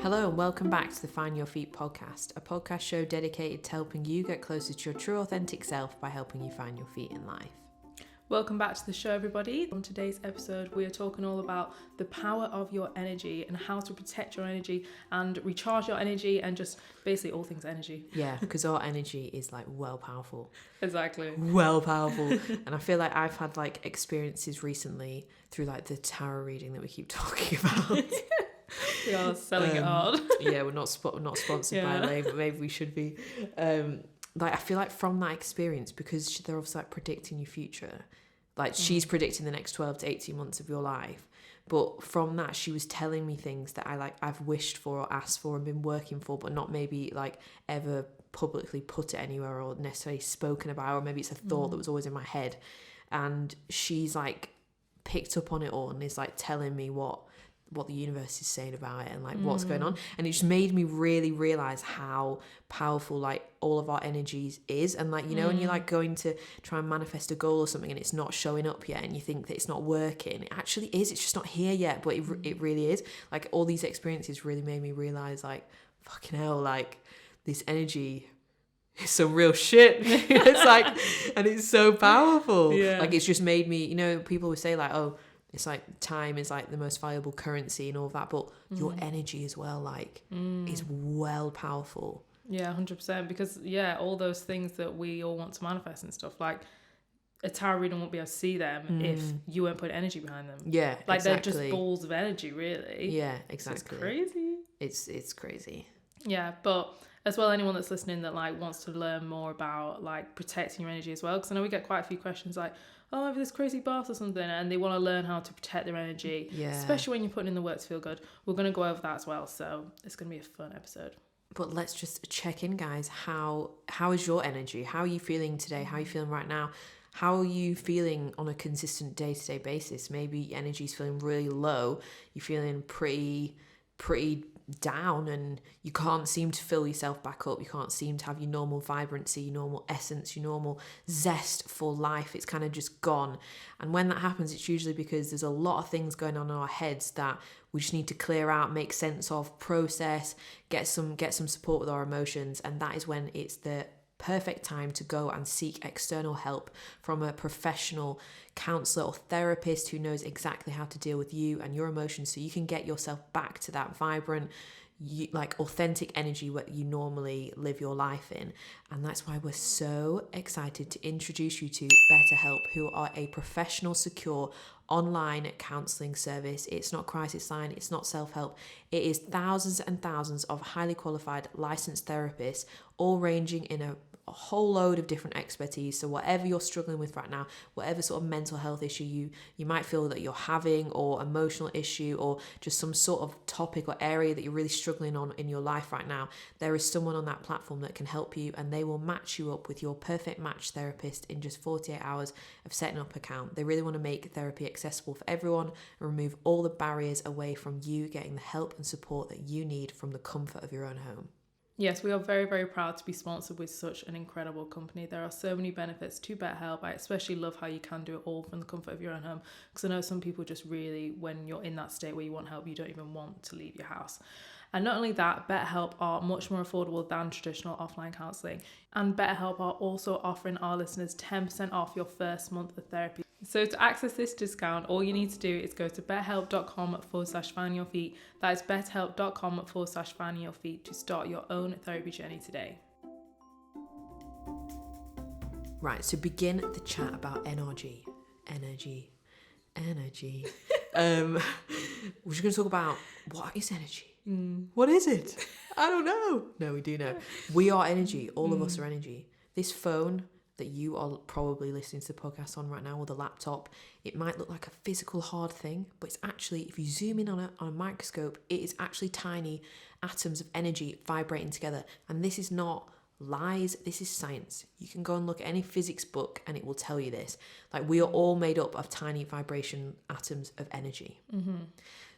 Hello and welcome back to the Find Your Feet podcast, a podcast show dedicated to helping you get closer to your true authentic self by helping you find your feet in life. Welcome back to the show, everybody. On today's episode, we are talking all about the power of your energy and how to protect your energy and recharge your energy and just basically all things energy. Yeah, because our energy is like well powerful. Exactly. Well powerful. And I feel like I've had like experiences recently through like the tarot reading that we keep talking about. We are selling it hard. Yeah, we're not sponsored by Elaine, but maybe we should be. Like I feel like from that experience, because they're obviously like predicting your future, like she's predicting the next 12 to 18 months of your life. But from that, she was telling me things that I've wished for or asked for and been working for, but not maybe like ever publicly put it anywhere or necessarily spoken about, or maybe it's a thought that was always in my head. And she's like picked up on it all and is like telling me what the universe is saying about it and like what's going on. And it just made me really realize how powerful like all of our energies is. And like, you know, when you're like going to try and manifest a goal or something and it's not showing up yet and you think that it's not working, it actually is. It's just not here yet, but it really is. Like all these experiences really made me realize like, fucking hell, like this energy is some real shit. It's like, and it's so powerful. Yeah. Like it's just made me, you know, people would say like, oh, it's like time is like the most valuable currency and all of that, but your energy as well, like, is well powerful. Yeah, 100%. Because, yeah, all those things that we all want to manifest and stuff, like, a tarot reader won't be able to see them if you won't put energy behind them. Yeah, like exactly. They're just balls of energy, really. Yeah, exactly. So it's crazy. It's crazy. Yeah, but as well, anyone that's listening that like wants to learn more about like protecting your energy as well, because I know we get quite a few questions like, oh, I have this crazy boss or something, and they want to learn how to protect their energy, especially when you're putting in the work to feel good. We're going to go over that as well, so it's going to be a fun episode. But let's just check in, guys. How is your energy? How are you feeling today? How are you feeling right now? How are you feeling on a consistent day-to-day basis? Maybe energy's feeling really low. You're feeling pretty down and you can't seem to fill yourself back up. You can't seem to have your normal vibrancy, your normal essence, your normal zest for life. It's kind of just gone. And when that happens, it's usually because there's a lot of things going on in our heads that we just need to clear out, make sense of, process, get some support with our emotions. And that is when it's the perfect time to go and seek external help from a professional counselor or therapist who knows exactly how to deal with you and your emotions, so you can get yourself back to that vibrant, like authentic energy what you normally live your life in. And that's why we're so excited to introduce you to BetterHelp, who are a professional, secure online counselling service. It's not crisis line, it's not self-help. It is thousands and thousands of highly qualified licensed therapists, all ranging in a whole load of different expertise. So whatever you're struggling with right now, whatever sort of mental health issue you might feel that you're having, or emotional issue, or just some sort of topic or area that you're really struggling on in your life right now, there is someone on that platform that can help you, and they will match you up with your perfect match therapist in just 48 hours of setting up an account. They really want to make therapy accessible for everyone and remove all the barriers away from you getting the help and support that you need from the comfort of your own home. Yes, we are very, very proud to be sponsored with such an incredible company. There are so many benefits to BetterHelp. I especially love how you can do it all from the comfort of your own home, because I know some people just really, when you're in that state where you want help, you don't even want to leave your house. And not only that, BetterHelp are much more affordable than traditional offline counselling. And BetterHelp are also offering our listeners 10% off your first month of therapy. So to access this discount, all you need to do is go to betterhelp.com/findyourfeet. That is betterhelp.com/findyourfeet to start your own therapy journey today. Right, so begin the chat about energy. We're just going to talk about what is energy. What is it? I don't know. No, we do know. We are energy. All of us are energy. This phone that you are probably listening to the podcast on right now, or the laptop, it might look like a physical hard thing, but it's actually, if you zoom in on a microscope, it is actually tiny atoms of energy vibrating together. And this is not lies, this is science. You can go and look at any physics book and it will tell you this. Like, we are all made up of tiny vibration atoms of energy.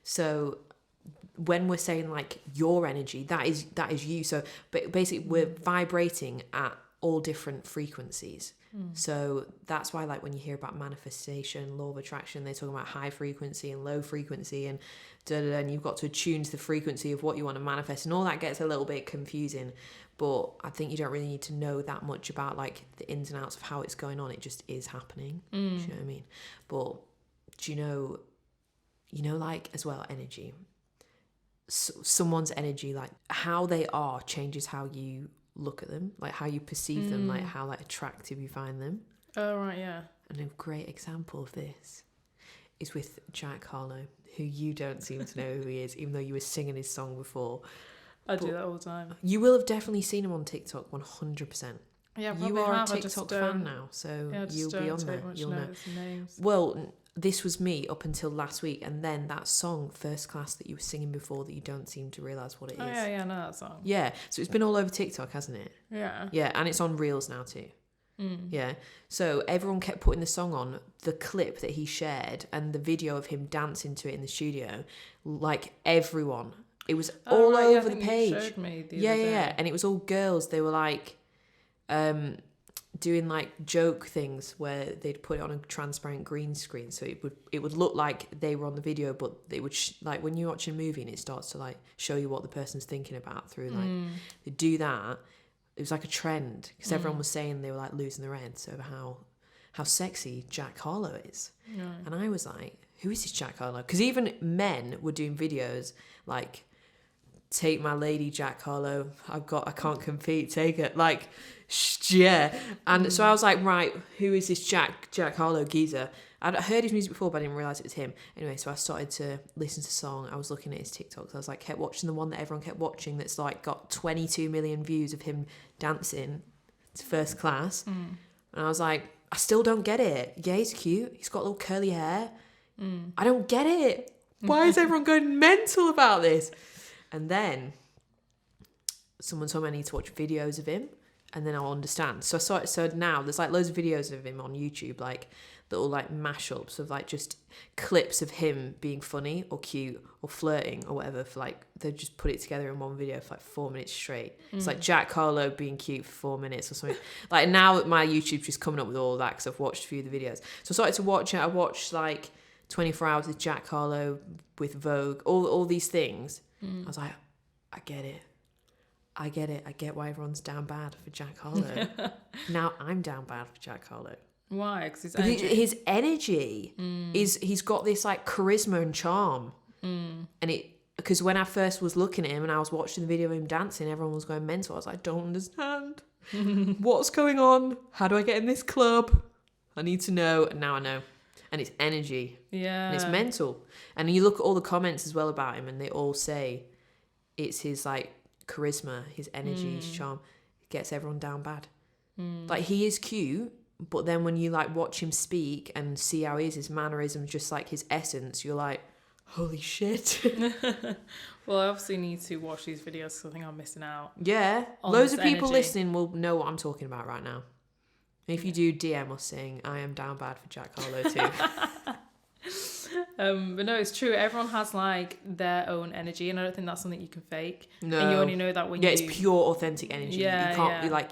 So when we're saying like your energy, that is you. So but basically we're vibrating at all different frequencies. So that's why, like, when you hear about manifestation, law of attraction, they're talking about high frequency and low frequency and and you've got to attune to the frequency of what you want to manifest, and all that gets a little bit confusing. But I think you don't really need to know that much about, like, the ins and outs of how it's going on. It just is happening. Do you know what I mean? But do you know, like, as well, energy. Someone's energy, like, how they are changes how you look at them, like how you perceive them, like how, like, attractive you find them. Oh, right, yeah. And a great example of this is with Jack Harlow, who you don't seem to know who he is, even though you were singing his song before. I do that all the time. You will have definitely seen him on TikTok, 100%. Yeah, you are a TikTok fan now, so you'll be on there. You'll know. Names. Well, this was me up until last week, and then that song, First Class, that you were singing before, that you don't seem to realise what it is. Oh, yeah, I know that song. Yeah, so it's been all over TikTok, hasn't it? Yeah. Yeah, and it's on Reels now too. Yeah, so everyone kept putting the song on, the clip that he shared, and the video of him dancing to it in the studio. Like, everyone, it was all over the page. You showed me the yeah, other day. yeah, and it was all girls. They were like, doing like joke things where they'd put it on a transparent green screen, so it would look like they were on the video, but they would like, when you're watching a movie and it starts to, like, show you what the person's thinking about through, like, they do that. It was like a trend because everyone was saying they were, like, losing their heads over how sexy Jack Harlow is. And I was like, who is this Jack Harlow? Because even men were doing videos like, take my lady Jack Harlow, I can't compete, take it, like, yeah. And so I was like, right, who is this Jack Harlow geezer? I'd heard his music before, but I didn't realise it was him. Anyway, so I started to listen to the song. I was looking at his TikToks. I was like, kept watching the one that everyone kept watching that's, like, got 22 million views of him dancing to First Class. And I was like, I still don't get it. Yeah, he's cute. He's got little curly hair. I don't get it. Why is everyone going mental about this? And then someone told me I need to watch videos of him, and then I'll understand. So I saw it. So now there's, like, loads of videos of him on YouTube, like, little, like, mashups of, like, just clips of him being funny or cute or flirting or whatever. For, like, they just put it together in one video for, like, 4 minutes straight. It's like Jack Harlow being cute for 4 minutes or something. Like, now my YouTube's just coming up with all that because I've watched a few of the videos. So I started to watch it. I watched, like, 24 Hours with Jack Harlow with Vogue, all these things. I was like, I get it. I get why everyone's down bad for Jack Harlow. Now I'm down bad for Jack Harlow. Why? Because his energy is, he's got this, like, charisma and charm. And because when I first was looking at him and I was watching the video of him dancing, everyone was going mental. I was like, I don't understand. What's going on? How do I get in this club? I need to know. And now I know. And it's energy. Yeah. And it's mental. And you look at all the comments as well about him, and they all say it's his, like, charisma, his energy, his charm gets everyone down bad. Like, he is cute, but then when you, like, watch him speak and see how he is, his mannerisms, just, like, his essence, you're like, holy shit. Well, I obviously need to watch these videos because I think I'm missing out. Yeah. On Loads this of people energy. listening will know what I'm talking about right now. And if you do DM us saying, I am down bad for Jack Harlow too. But no, it's true. Everyone has, like, their own energy, and I don't think that's something you can fake. No. And you only know that when it's pure authentic energy. Yeah, you can't be yeah. like,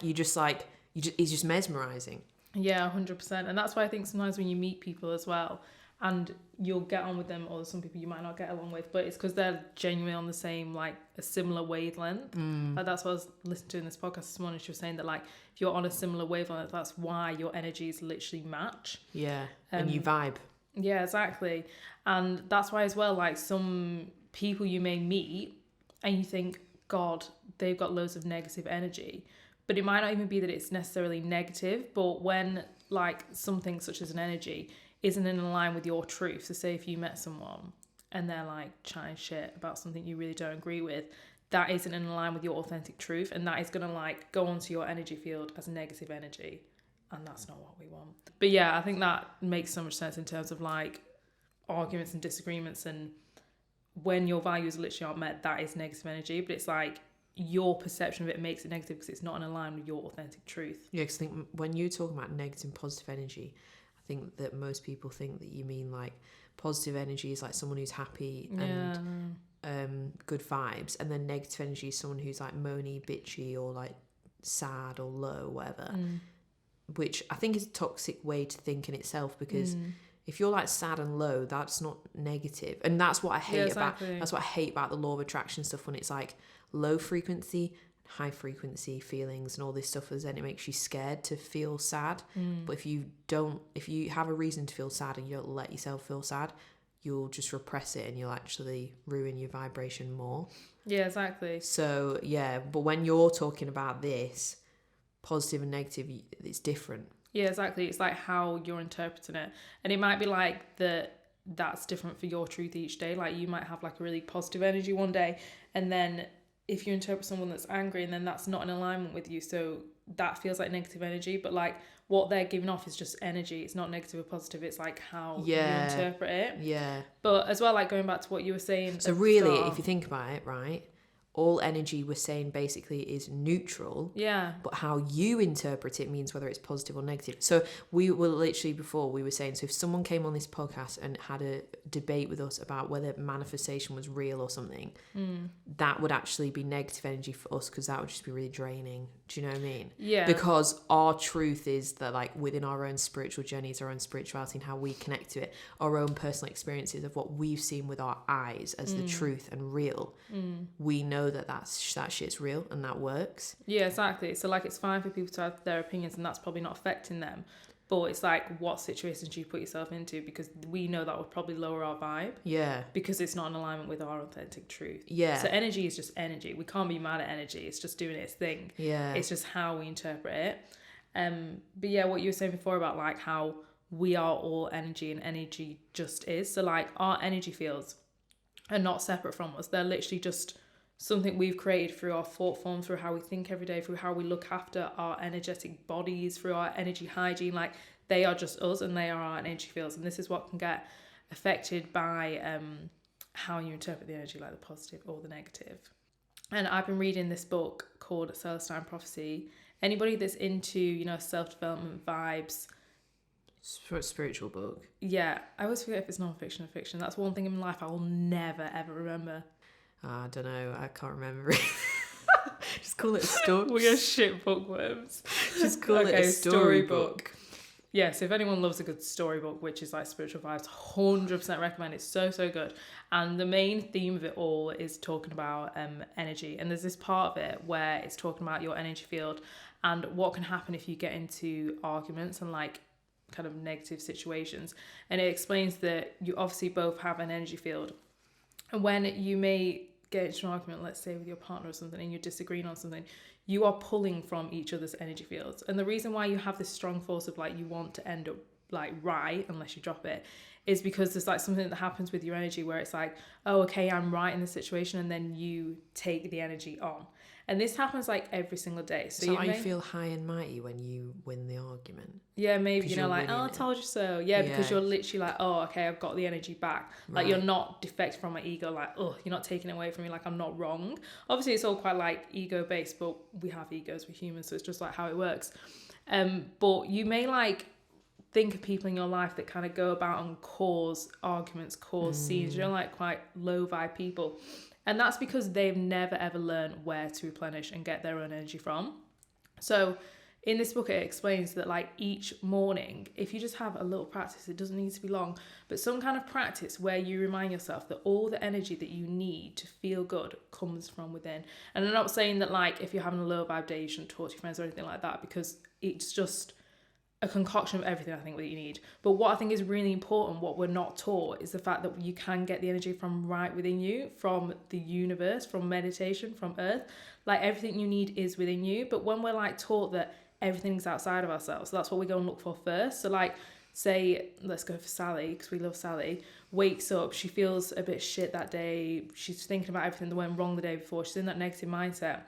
it's just mesmerizing. Yeah, 100%. And that's why I think sometimes when you meet people as well, and you'll get on with them, or some people you might not get along with, but it's because they're genuinely on the same, like, a similar wavelength. Like, that's what I was listening to in this podcast this morning. She was saying that, like, if you're on a similar wavelength, that's why your energies literally match. Yeah, and you vibe. Yeah, exactly. And that's why as well, like, some people you may meet and you think, God, they've got loads of negative energy. But it might not even be that it's necessarily negative, but when, like, something such as an energy isn't in line with your truth. So say if you met someone and they're, like, chatting shit about something you really don't agree with, that isn't in line with your authentic truth, and that is going to, like, go onto your energy field as negative energy, and that's not what we want. But yeah, I think that makes so much sense in terms of, like, arguments and disagreements, and when your values literally aren't met, that is negative energy. But it's like your perception of it makes it negative because it's not in line with your authentic truth. Yeah, because I think when you're talking about negative and positive energy, I think that most people think that you mean, like, positive energy is like someone who's happy and good vibes, and then negative energy is someone who's, like, moany, bitchy, or, like, sad or low, whatever. which I think is a toxic way to think in itself, because if you're like sad and low, that's not negative. And that's what I hate that's what I hate about the law of attraction stuff, when it's like low frequency, high frequency feelings and all this stuff, then it makes you scared to feel sad. But if you have a reason to feel sad and you don't let yourself feel sad, you'll just repress it and you'll actually ruin your vibration more. Yeah, exactly. So yeah, but when you're talking about this, positive and negative, it's different. Yeah, exactly. It's like how you're interpreting it. And it might be like that's different for your truth each day. Like you might have like a really positive energy one day, and then if you interpret someone that's angry, and then that's not in alignment with you, so that feels like negative energy. But like what they're giving off is just energy. It's not negative or positive. It's like how you interpret it. Yeah. But as well, like going back to what you were saying. So really, if you think about it, right, all energy we're saying basically is neutral. Yeah. But how you interpret it means whether it's positive or negative. So we were literally, before we were saying, so if someone came on this podcast and had a debate with us about whether manifestation was real or something, that would actually be negative energy for us, because that would just be really draining. Do you know what I mean? Yeah. Because our truth is that, like, within our own spiritual journeys, our own spirituality and how we connect to it, our own personal experiences of what we've seen with our eyes as the truth and real, we know that shit's real and that works. Yeah, exactly. So like it's fine for people to have their opinions and that's probably not affecting them, but it's like what situations you put yourself into, because we know that would probably lower our vibe. Yeah. Because it's not in alignment with our authentic truth. Yeah. So energy is just energy. We can't be mad at energy. It's just doing its thing. Yeah. It's just how we interpret it. But yeah, what you were saying before about like how we are all energy and energy just is. So like our energy fields are not separate from us. They're literally just something we've created through our thought form, through how we think every day, through how we look after our energetic bodies, through our energy hygiene. Like they are just us and they are our energy fields. And this is what can get affected by how you interpret the energy, like the positive or the negative. And I've been reading this book called Celestine Prophecy. Anybody that's into, self-development vibes. Spiritual book. Yeah. I always forget if it's non-fiction or fiction. That's one thing in my life I will never, ever remember. I don't know. I can't remember. Just call it a story. We are shit bookworms. Just call it a storybook. Yeah, so if anyone loves a good storybook, which is like spiritual vibes, 100% recommend. It's so, so good. And the main theme of it all is talking about energy. And there's this part of it where it's talking about your energy field and what can happen if you get into arguments and like kind of negative situations. And it explains that you obviously both have an energy field. And when you may get into an argument, let's say with your partner or something, and you're disagreeing on something, you are pulling from each other's energy fields. And the reason why you have this strong force of like you want to end up like right unless you drop it is because there's like something that happens with your energy where it's like, oh, okay, I'm right in this situation, and then you take the energy on. And this happens like every single day. So you feel high and mighty when you win the argument. Yeah, maybe, like, oh, I told you so. Yeah, because you're literally like, oh, okay, I've got the energy back. Like, you're not defected from my ego. Like, oh, you're not taking it away from me. Like, I'm not wrong. Obviously, it's all quite like ego-based, but we have egos, we're humans, so it's just like how it works. But you may like think of people in your life that kind of go about and cause arguments, cause scenes. You're like quite low vibe people. And that's because they've never ever learned where to replenish and get their own energy from. So in this book, it explains that like each morning, if you just have a little practice, it doesn't need to be long, but some kind of practice where you remind yourself that all the energy that you need to feel good comes from within. And I'm not saying that like if you're having a low vibe day, you shouldn't talk to your friends or anything like that, because it's just a concoction of everything I think that you need. But what I think is really important, what we're not taught, is the fact that you can get the energy from right within you, from the universe, from meditation, from earth. Like everything you need is within you. But when we're like taught that everything's outside of ourselves, so that's what we go and look for first. So like say, let's go for Sally, because we love Sally, wakes up, she feels a bit shit that day, she's thinking about everything that went wrong the day before, she's in that negative mindset.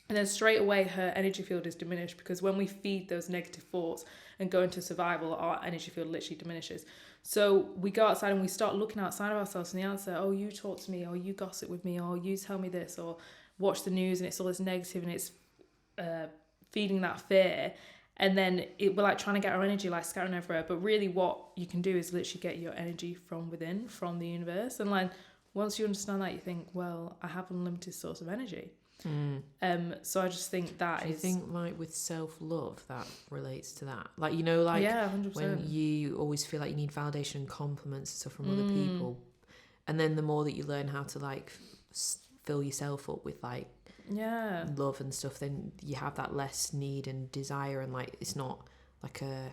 And then straight away, her energy field is diminished, because when we feed those negative thoughts and go into survival, our energy field literally diminishes. So we go outside and we start looking outside of ourselves, and the answer, oh, you talk to me, or you gossip with me, or you tell me this, or watch the news, and it's all this negative, and it's feeding that fear. And then we're like trying to get our energy like scattering everywhere. But really what you can do is literally get your energy from within, from the universe. And like once you understand that, you think, well, I have an unlimited source of energy. So I just think that Do you is... think like with self-love that relates to that? Like, you know, like Yeah, 100%. when you always feel like you need validation and compliments and stuff from other people, and then the more that you learn how to like fill yourself up with like love and stuff, then you have that less need and desire, and like it's not like a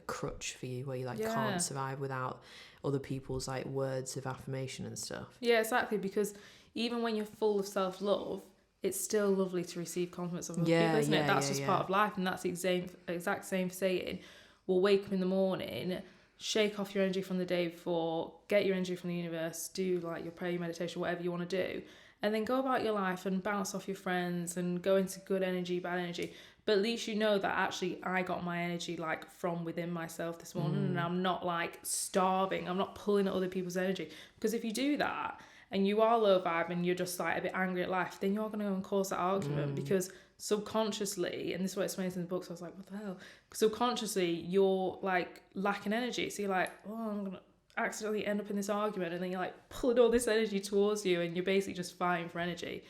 crutch for you where you like can't survive without other people's like words of affirmation and stuff. Yeah, exactly, because even when you're full of self-love, it's still lovely to receive compliments from other people, isn't it? That's just part of life, and that's the exact same saying. We'll wake up in the morning, shake off your energy from the day before, get your energy from the universe, do like your prayer, your meditation, whatever you want to do, and then go about your life and bounce off your friends and go into good energy, bad energy. But at least you know that actually I got my energy like from within myself this morning, and I'm not like starving. I'm not pulling at other people's energy. Because if you do that and you are low vibe and you're just like a bit angry at life, then you're going to go and cause that argument because subconsciously, and this is what it explains in the book, so I was like, what the hell? Subconsciously, you're like lacking energy. So you're like, oh, I'm going to accidentally end up in this argument, and then you're like pulling all this energy towards you, and you're basically just fighting for energy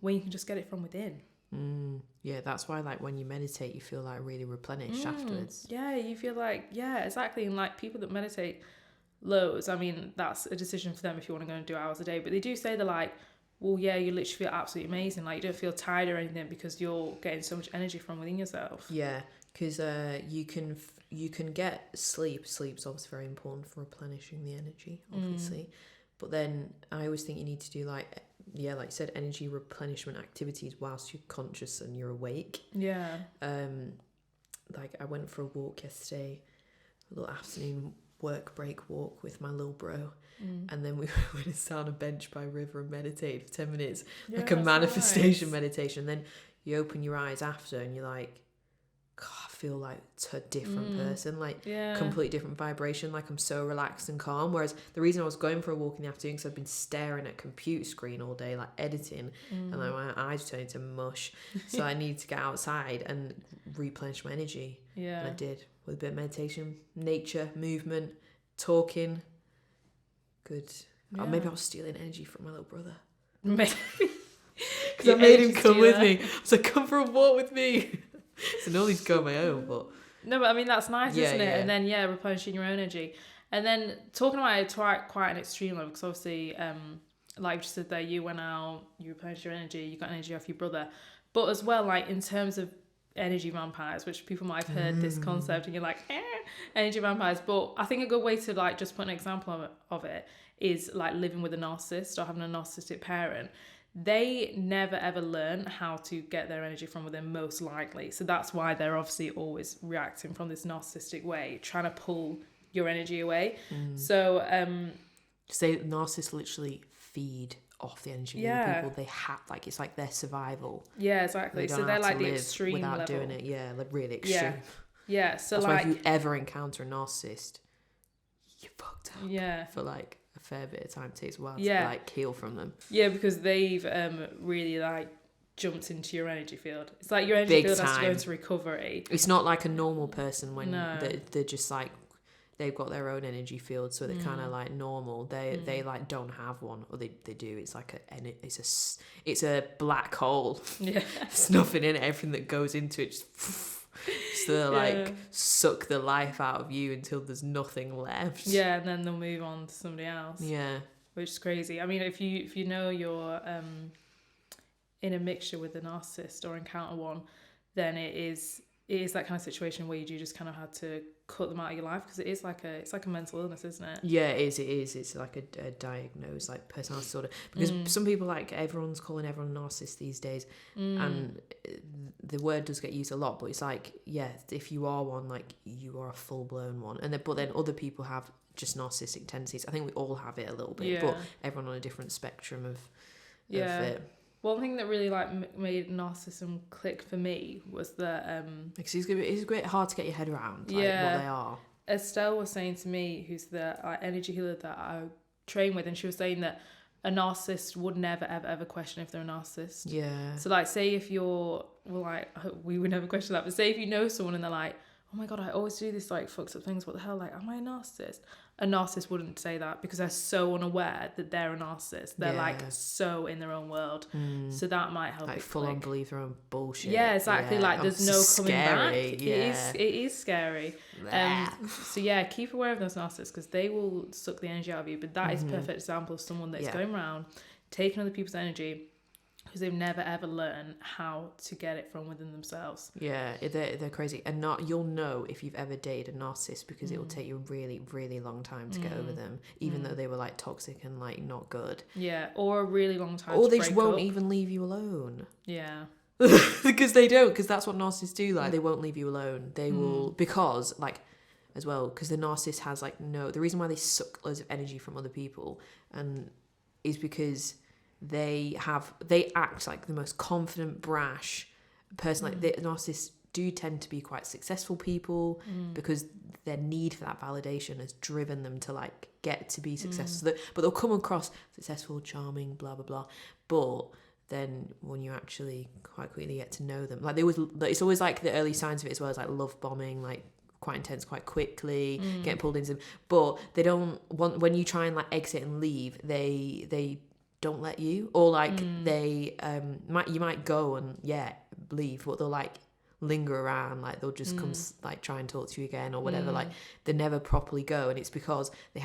when you can just get it from within. Yeah, that's why like when you meditate you feel like really replenished afterwards. Yeah, you feel like, yeah, exactly. And like people that meditate loads, I mean, that's a decision for them if you want to go and do hours a day, but they do say they're like, well, yeah, you literally feel absolutely amazing, like you don't feel tired or anything because you're getting so much energy from within yourself. Yeah, because you can get sleep's obviously very important for replenishing the energy, obviously, but then I always think you need to do like you said, energy replenishment activities whilst you're conscious and you're awake. Like I went for a walk yesterday, a little afternoon work break walk with my little bro, and then we went and sat on a bench by a river and meditated for 10 minutes, like a manifestation meditation. Then you open your eyes after and you're like, God, I feel like a different person, like completely different vibration, like I'm so relaxed and calm. Whereas the reason I was going for a walk in the afternoon because I've been staring at a computer screen all day, like editing, and like my eyes turned into mush, so I needed to get outside and replenish my energy. And I did, with a bit of meditation, nature, movement, talking. Good. Or maybe I was stealing energy from my little brother. Maybe. Because I made him come with me. I was like, come for a walk with me. So normally just go on my own, but... No, but I mean, that's nice, isn't it? And then, replenishing your own energy. And then talking about it quite an extreme level, because obviously, like you just said there, you went out, you replenished your energy, you got energy off your brother. But as well, like, in terms of energy vampires, which people might have heard this concept, and you're like, energy vampires. But I think a good way to, like, just put an example of it is, like, living with a narcissist or having a narcissistic parent. They never ever learn how to get their energy from within, most likely. So that's why they're obviously always reacting from this narcissistic way, trying to pull your energy away. So say narcissists literally feed off the energy of other people. They have, like, it's like their survival. Yeah, exactly. So they're like the extreme without level. doing it. Yeah, like really extreme. Yeah. So that's like, why if you ever encounter a narcissist, you're fucked up. Yeah. For like a fair bit of time. It takes a while to like heal from them. Yeah, because they've really like jumped into your energy field. It's like your energy field has to go into recovery. It's not like a normal person when they're just like, they've got their own energy field, so they're kind of like normal. They like don't have one, or they do. It's like it's a black hole. Yeah, there's nothing in it. Everything that goes into it just so they like suck the life out of you until there's nothing left. Yeah, and then they'll move on to somebody else. Yeah, which is crazy. I mean, if you know you're in a mixture with a narcissist or encounter one, then it is that kind of situation where you do just kind of have to cut them out of your life, because it's like a mental illness, isn't it? Yeah, it is. It's like a diagnosed like personality disorder, because some people, like, everyone's calling everyone a narcissist these days, and the word does get used a lot, but it's like, yeah, if you are one, like, you are a full-blown one, but then other people have just narcissistic tendencies. I think we all have it a little bit, but everyone on a different spectrum of it. One thing that really like made narcissism click for me was that because it's great hard to get your head around like, what they are. Estelle was saying to me, who's the energy healer that I train with, and she was saying that a narcissist would never ever question if they're a narcissist. Yeah. So like, say if you're, well, like, we would never question that, but say if you know someone and they're like, oh my God, I always do this like fucked up things. What the hell? Like, am I a narcissist? A narcissist wouldn't say that because they're so unaware that they're a narcissist. They're like so in their own world. So that might help. Like full on believe their own bullshit. Yeah, exactly. Yeah. Like there's no coming back. Yeah. It is scary. So yeah, keep aware of those narcissists because they will suck the energy out of you. But that is a perfect example of someone that's going around taking other people's energy because they've never ever learned how to get it from within themselves. Yeah, they're crazy. And you'll know if you've ever dated a narcissist because it will take you a really, really long time to get over them, even though they were like toxic and like not good. Yeah, or a really long time or to they break just won't up. even leave you alone. Yeah. Because they don't, because that's what narcissists do. Like, they won't leave you alone. They will, because like, as well, because the narcissist has like the reason why they suck loads of energy from other people and is because they act like the most confident, brash person. Like, the narcissists do tend to be quite successful people because their need for that validation has driven them to like get to be successful. But they'll come across successful, charming, blah blah blah. But then when you actually quite quickly get to know them, like it's always like the early signs of it as well as like love bombing, like quite intense quite quickly, getting pulled into them. But they don't want, when you try and like exit and leave, they don't let you, or like they you might go and leave, but they'll like linger around, like they'll just come like try and talk to you again or whatever. Like, they never properly go, and it's because they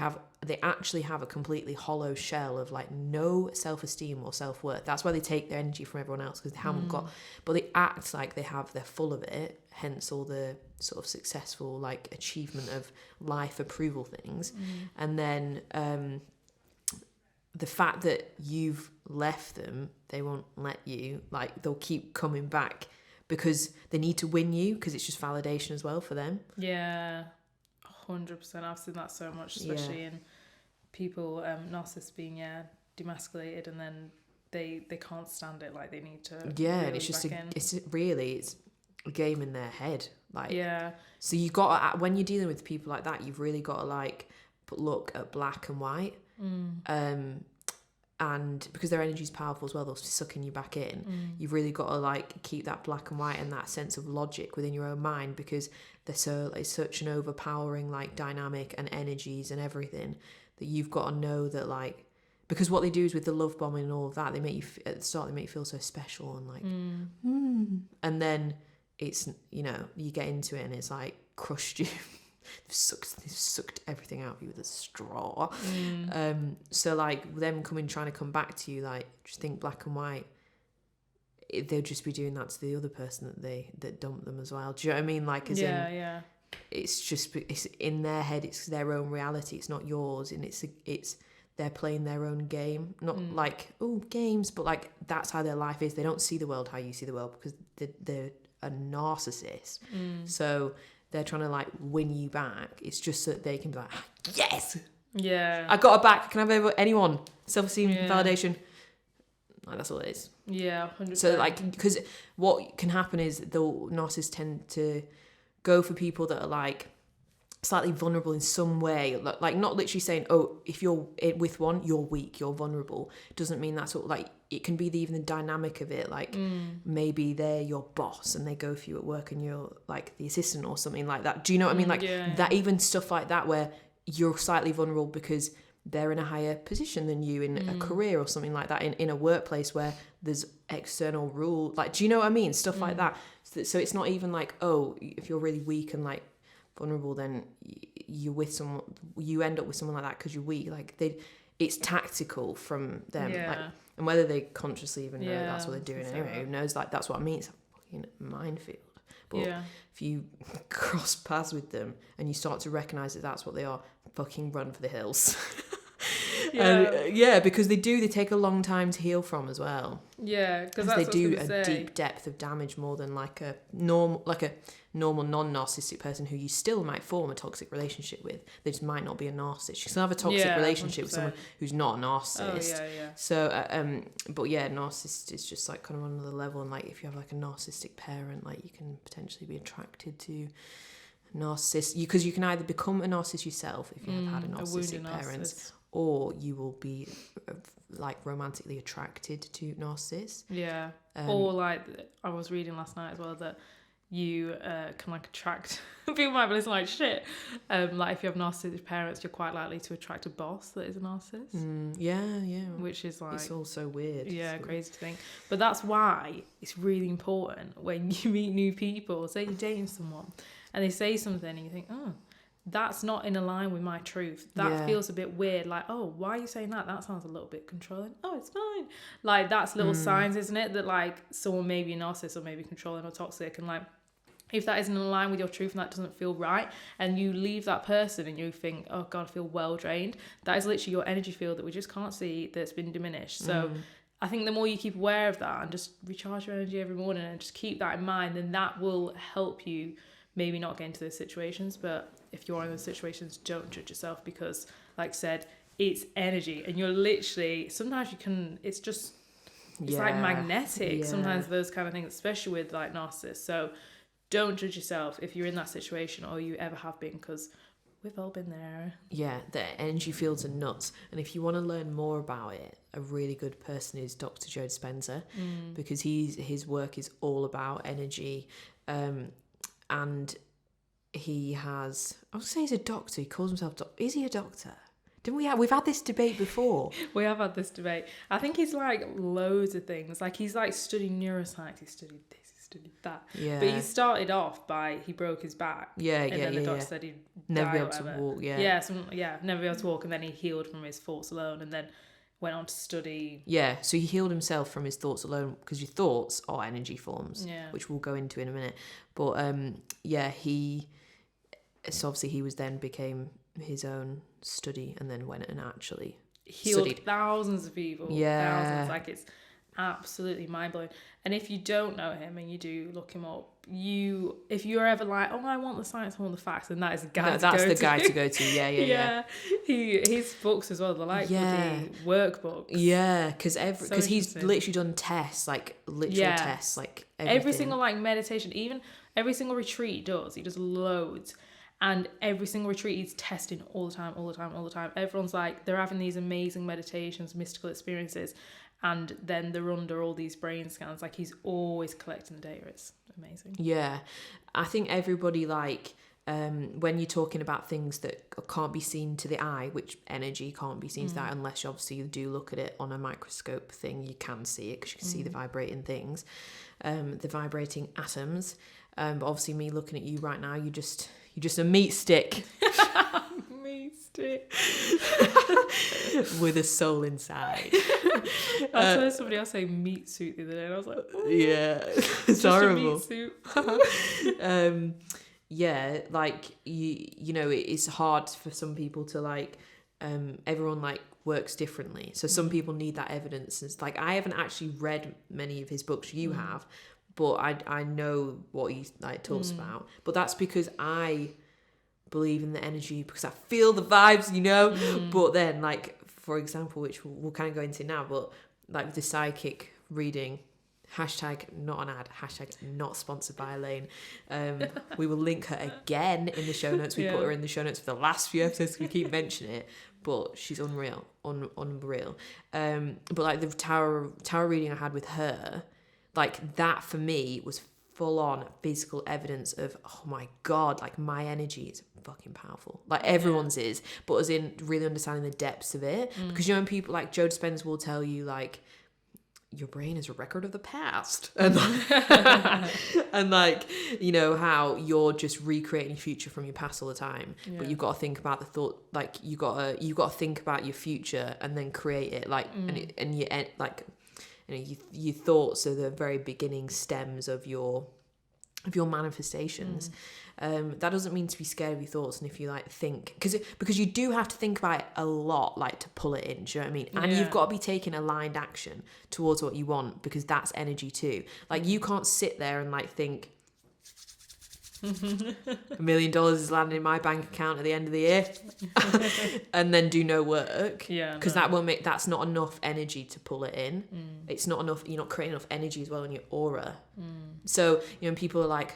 actually have a completely hollow shell of like no self-esteem or self-worth. That's why they take their energy from everyone else, because they haven't got, but they act like they're full of it, hence all the sort of successful like achievement of life approval things. And then the fact that you've left them, they won't let you, like they'll keep coming back because they need to win you, because it's just validation as well for them. Yeah, 100%. I've seen that so much, especially in people, narcissists being demasculated, and then they can't stand it, like they need to and it's just it's a game in their head, like so you got to, when you're dealing with people like that, you've really got to like look at black and white. And because their energy is powerful as well, they'll sucking you back in. You've really got to like keep that black and white and that sense of logic within your own mind, because it's such an overpowering like dynamic and energies and everything, that you've got to know that, like, because what they do is with the love bombing and all of that, they make you at the start, they make you feel so special and like and then it's, you get into it and it's like crushed you. They've sucked everything out of you with a straw. So like them trying to come back to you, like, just think black and white, they'll just be doing that to the other person that dumped them as well. Do you know what I mean? Like, as in, it's in their head, it's their own reality, it's not yours, and it's they're playing their own game, not like games, but like that's how their life is. They don't see the world how you see the world, because they're a narcissist. So they're trying to like win you back. It's just so that they can be like, yes, I got her back. Can I have anyone? Self-esteem, validation. Like, that's all it is. Yeah, 100%. So like, because what can happen is the narcissists tend to go for people that are like slightly vulnerable in some way, like not literally saying, if you're with one, you're weak, you're vulnerable, doesn't mean that's all. Like, it can be even the dynamic of it, like maybe they're your boss and they go for you at work and you're like the assistant or something like that. Do you know what I mean? Like that, even stuff like that where you're slightly vulnerable because they're in a higher position than you in a career or something like that, in a workplace where there's external rule, like, do you know what I mean? Stuff like that. So it's not even like, if you're really weak and like vulnerable, then you end up with someone like that because you're weak. Like, it's tactical from them, like, and whether they consciously even know that's what they're doing anyway, who knows? Like, that's what I mean. It's a fucking minefield. But if you cross paths with them and you start to recognise that that's what they are, fucking run for the hills. Because they take a long time to heal from as well. Because they do a deep depth of damage, more than like a normal non-narcissistic person who you still might form a toxic relationship with. They just might not be a narcissist. You can have a toxic relationship 100%. With someone who's not a narcissist. So narcissist is just like kind of on another level. And like, if you have like a narcissistic parent, like, you can potentially be attracted to narcissist, because you can either become a narcissist yourself if you have had a narcissistic parent, or you will be like romantically attracted to narcissists. Or like, I was reading last night as well that you can like attract people might be listening like shit. Like if you have narcissistic parents, you're quite likely to attract a boss that is a narcissist. Yeah. Which is like, it's also weird. Yeah, crazy to think. But that's why it's really important when you meet new people, say you're dating someone and they say something and you think, oh, that's not in line with my truth. That feels a bit weird. Like, oh, why are you saying that? That sounds a little bit controlling. Oh, it's fine. Like, that's little signs, isn't it? That, like, someone may be a narcissist or maybe controlling or toxic. And, like, if that isn't in line with your truth and that doesn't feel right, and you leave that person and you think, oh, God, I feel well drained, that is literally your energy field that we just can't see, that's been diminished. So I think the more you keep aware of that and just recharge your energy every morning and just keep that in mind, then that will help you maybe not get into those situations. But if you're in those situations, don't judge yourself, because like I said, it's energy and you're literally, sometimes you can, it's just, it's like magnetic sometimes, those kind of things, especially with like narcissists. So don't judge yourself if you're in that situation or you ever have been, because we've all been there. Yeah, the energy fields are nuts. And if you want to learn more about it, a really good person is Dr. Joe Dispenza, because his work is all about energy. And he has, I would say he's a doctor. He calls himself is he a doctor? We've had this debate before. We have had this debate. I think he's like loads of things. Like he's like studied neuroscience. He studied this, he studied that. Yeah. But he started off by, he broke his back. And then the doctor said he'd never be die able or to whatever. walk. Never be able to walk. And then he healed from his thoughts alone, and then went on to study. Yeah, so he healed himself from his thoughts alone, because your thoughts are energy forms, which we'll go into in a minute. But so obviously he became his own study, and then went and actually healed studied thousands of people. Thousands. Like, it's absolutely mind-blowing. And if you don't know him and you do look him up, if you're ever like, oh, I want the science, I want the facts, then that is the guy that's the guy to go to. Yeah. His books as well, they're like bloody workbooks. Yeah, because he's literally done tests, like literal tests, like everything. Every single like meditation, even every single retreat he does loads. And every single retreat he's testing all the time. Everyone's like, they're having these amazing meditations, mystical experiences, and then they're under all these brain scans. Like, he's always collecting the data. It's amazing. Yeah. I think everybody, like, when you're talking about things that can't be seen to the eye, which energy can't be seen to the eye, unless you obviously do look at it on a microscope thing, you can see it, because you can see the vibrating things, the vibrating atoms. But obviously me looking at you right now, you're just a meat stick. Meat stick. With a soul inside. I heard somebody else say meat suit the other day, and I was like, oh, yeah, it's horrible. A meat suit. Yeah, like you know, it's hard for some people to like. Everyone like works differently, so some people need that evidence. It's like, I haven't actually read many of his books. You have. But I know what he like talks about. But that's because I believe in the energy, because I feel the vibes, you know. But then, like, for example, which we'll kind of go into now, but like the psychic reading, hashtag not an ad, hashtag not sponsored by Elaine. We will link her again in the show notes. We put her in the show notes for the last few episodes, we keep mentioning it. But she's unreal. But like the tarot reading I had with her, like, that for me was full on physical evidence of, oh my God, like, my energy is fucking powerful. Like, everyone's is, but as in really understanding the depths of it. Because, you know, when people like Joe Dispenza will tell you, like, your brain is a record of the past. And and like, you know, how you're just recreating your future from your past all the time. But you've got to think about the thought, like, you got to think about your future and then create it. Like, and you like, you know, your thoughts are the very beginning stems of your manifestations. That doesn't mean to be scared of your thoughts. And if you like think, because you do have to think about it a lot, like, to pull it in, do you know what I mean? And you've got to be taking aligned action towards what you want, because that's energy too. Like, you can't sit there and like think, $1 million is landing in my bank account at the end of the year, and then do no work, because that's not enough energy to pull it in. It's not enough. You're not creating enough energy as well in your aura. So, you know, people are like,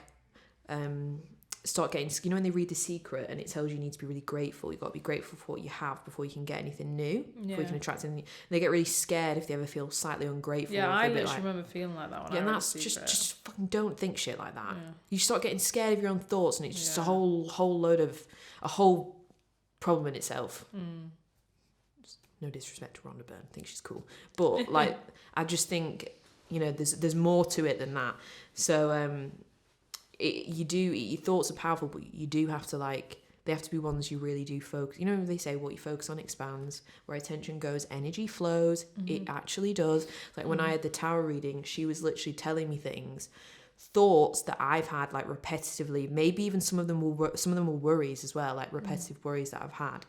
start getting, you know, when they read The Secret and it tells you need to be really grateful, you've got to be grateful for what you have before you can get anything new, before you can attract anything. They get really scared if they ever feel slightly ungrateful. Yeah, I literally remember feeling like that when I read that's The Secret. just fucking don't think shit like that. You start getting scared of your own thoughts, and it's just a whole problem in itself. No disrespect to Rhonda Byrne, I think she's cool, but like I just think, you know, there's more to it than that. So your thoughts are powerful, but you do have to, like, they have to be ones you really do focus. You know, they say what you focus on expands, where attention goes, energy flows. It actually does. Like when I had the tarot reading, she was literally telling me thoughts that I've had, like, repetitively. Maybe even some of them were worries as well, like repetitive worries that I've had.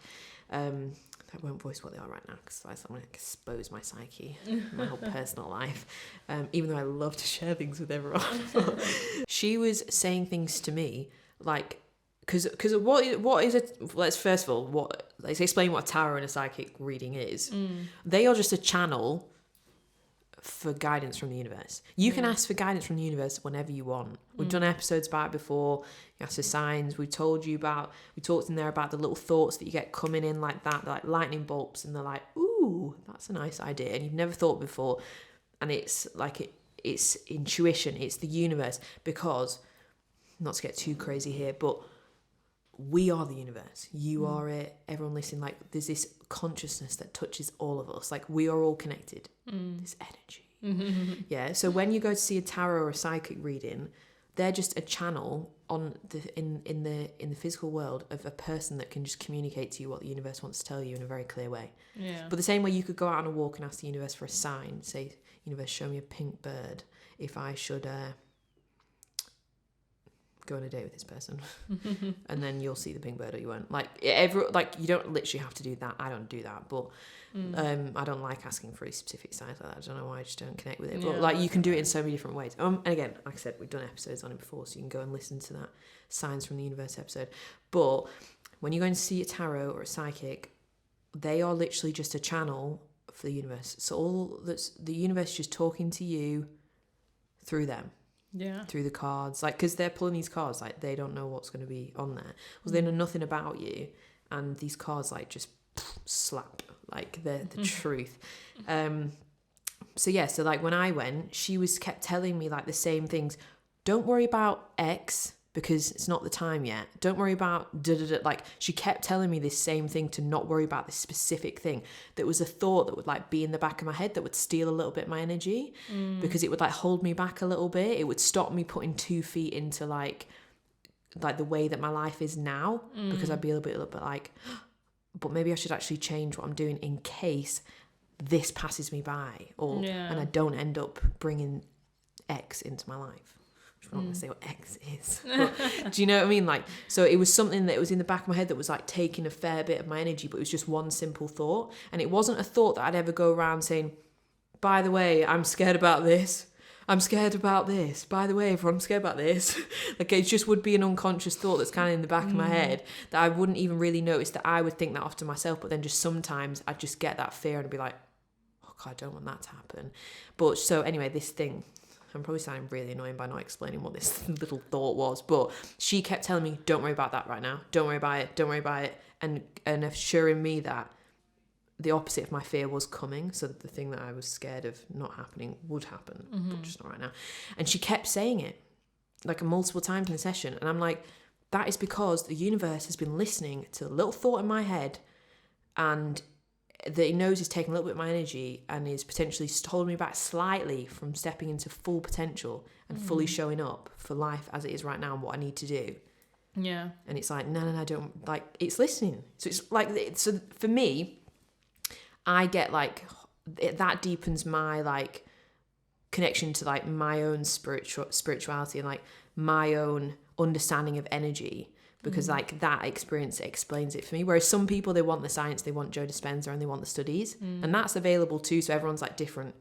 I won't voice what they are right now because I'm going to expose my psyche, my whole personal life, even though I love to share things with everyone. She was saying things to me like, because what is it? Let's explain what a tarot and a psychic reading is. They are just a channel for guidance from the universe. You can ask for guidance from the universe whenever you want. We've done episodes about it before. You ask for signs. We talked in there about the little thoughts that you get coming in like that. They're like lightning bolts, and they're like, ooh, that's a nice idea, and you've never thought before. And it's like it's intuition. It's the universe, because, not to get too crazy here, but we are the universe. You are it. Everyone listening, like, there's this consciousness that touches all of us. Like, we are all connected. This energy. Yeah. So when you go to see a tarot or a psychic reading, they're just a channel on in the physical world of a person that can just communicate to you what the universe wants to tell you in a very clear way. Yeah. But the same way you could go out on a walk and ask the universe for a sign. Say, universe, show me a pink bird if I should go on a date with this person. And then you'll see the pink bird or you won't. Like, you don't literally have to do that. I don't do that, but I don't like asking for a specific signs like that. I don't know why, I just don't connect with it. But like, you can do it in so many different ways. And again, like I said, we've done episodes on it before, so you can go and listen to that Signs from the Universe episode. But when you're going to see a tarot or a psychic, they are literally just a channel for the universe. So the universe is just talking to you through them. Yeah. Through the cards, like, because they're pulling these cards, like, they don't know what's going to be on there, because they know nothing about you, and these cards, like, just slap, like, they're the truth. So yeah, so like when I went, she kept telling me like the same things. Don't worry about X because it's not the time yet. Don't worry about like, she kept telling me this same thing, to not worry about this specific thing. That was a thought that would like be in the back of my head that would steal a little bit of my energy, because it would like hold me back a little bit. It would stop me putting 2 feet into like the way that my life is now, because I'd be a little bit like, but maybe I should actually change what I'm doing in case this passes me by, and I don't end up bringing X into my life. I'm not going to say what X is. But, do you know what I mean? Like, so it was something that was in the back of my head that was like taking a fair bit of my energy, but it was just one simple thought. And it wasn't a thought that I'd ever go around saying, by the way, I'm scared about this. I'm scared about this. By the way, everyone, I'm scared about this. Like, it just would be an unconscious thought that's kind of in the back of my head that I wouldn't even really notice, that I would think that off to myself. But then just sometimes I'd just get that fear and I'd be like, oh God, I don't want that to happen. But so anyway, this thing, I'm probably sounding really annoying by not explaining what this little thought was, but she kept telling me, don't worry about that right now. Don't worry about it. Don't worry about it. And assuring me that the opposite of my fear was coming. So the thing that I was scared of not happening would happen, but just not right now. And she kept saying it like multiple times in the session. And I'm like, that is because the universe has been listening to the little thought in my head, and that it knows is taking a little bit of my energy and is potentially holding me back slightly from stepping into full potential and fully showing up for life as it is right now and what I need to do. Yeah. And it's like, no, don't, like, it's listening. So it's like, so for me, I get like, that deepens my like connection to like my own spirituality and like my own understanding of energy. Because like that experience explains it for me. Whereas some people, they want the science, they want Joe Dispenza, and they want the studies, and that's available too. So everyone's like different.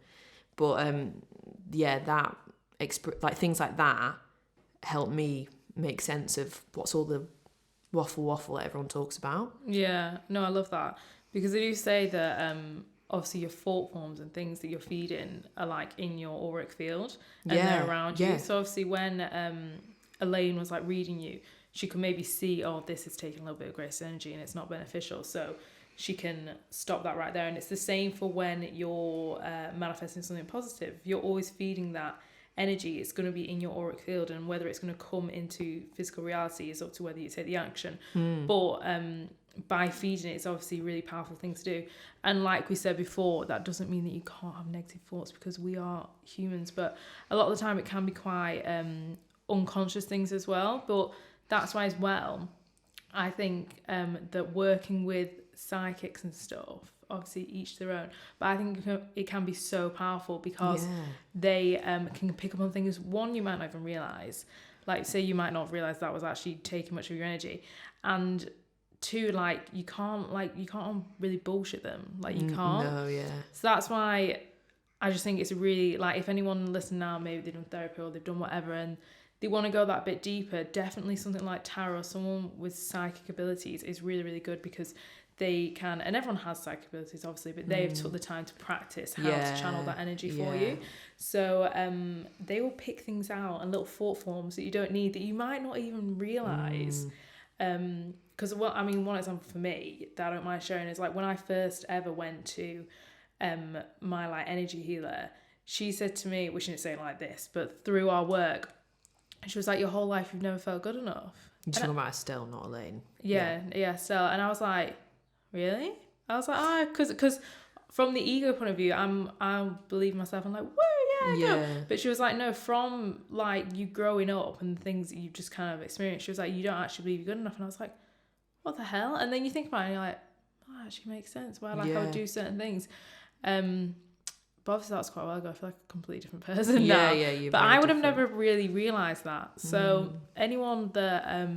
But yeah, that like things like that help me make sense of what's all the waffle that everyone talks about. Yeah, no, I love that, because they do say that obviously your thought forms and things that you're feeding are like in your auric field and they're around you. So obviously when Elaine was like reading you, she can maybe see, oh, this is taking a little bit of Grace's energy and it's not beneficial. So she can stop that right there. And it's the same for when you're manifesting something positive. If you're always feeding that energy, it's going to be in your auric field, and whether it's going to come into physical reality is up to whether you take the action. But by feeding it, it's obviously a really powerful thing to do. And like we said before, that doesn't mean that you can't have negative thoughts, because we are humans, but a lot of the time it can be quite unconscious things as well. But that's why as well, I think that working with psychics and stuff, obviously each their own, but I think it can be so powerful, because they can pick up on things, one, you might not even realise, like say you might not realise that was actually taking much of your energy, and two, like you can't really bullshit them, like you can't. No, yeah. So that's why I just think it's really, like, if anyone listening now, maybe they've done therapy or they've done whatever and they want to go that bit deeper, definitely something like tarot, someone with psychic abilities is really, really good, because they can, and everyone has psychic abilities obviously, but they've took the time to practice how to channel that energy for you. So they will pick things out and little thought forms that you don't need, that you might not even realise. Because one example for me that I don't mind sharing is, like, when I first ever went to my like energy healer, she said to me, we shouldn't say it like this, but through our work, she was like, your whole life you've never felt good enough. You're talking about Estelle, not Elaine. Yeah, Estelle. And I was like, really? I was like, because from the ego point of view, I believe myself. I'm like, whoa, yeah. But she was like, no, from like you growing up and things that you've just kind of experienced, she was like, you don't actually believe you're good enough. And I was like, what the hell? And then you think about it and you're like, oh, that actually makes sense. Why I would do certain things. But obviously that was quite a while ago. I feel like a completely different person now. Yeah. But I would have never really realised that. So anyone that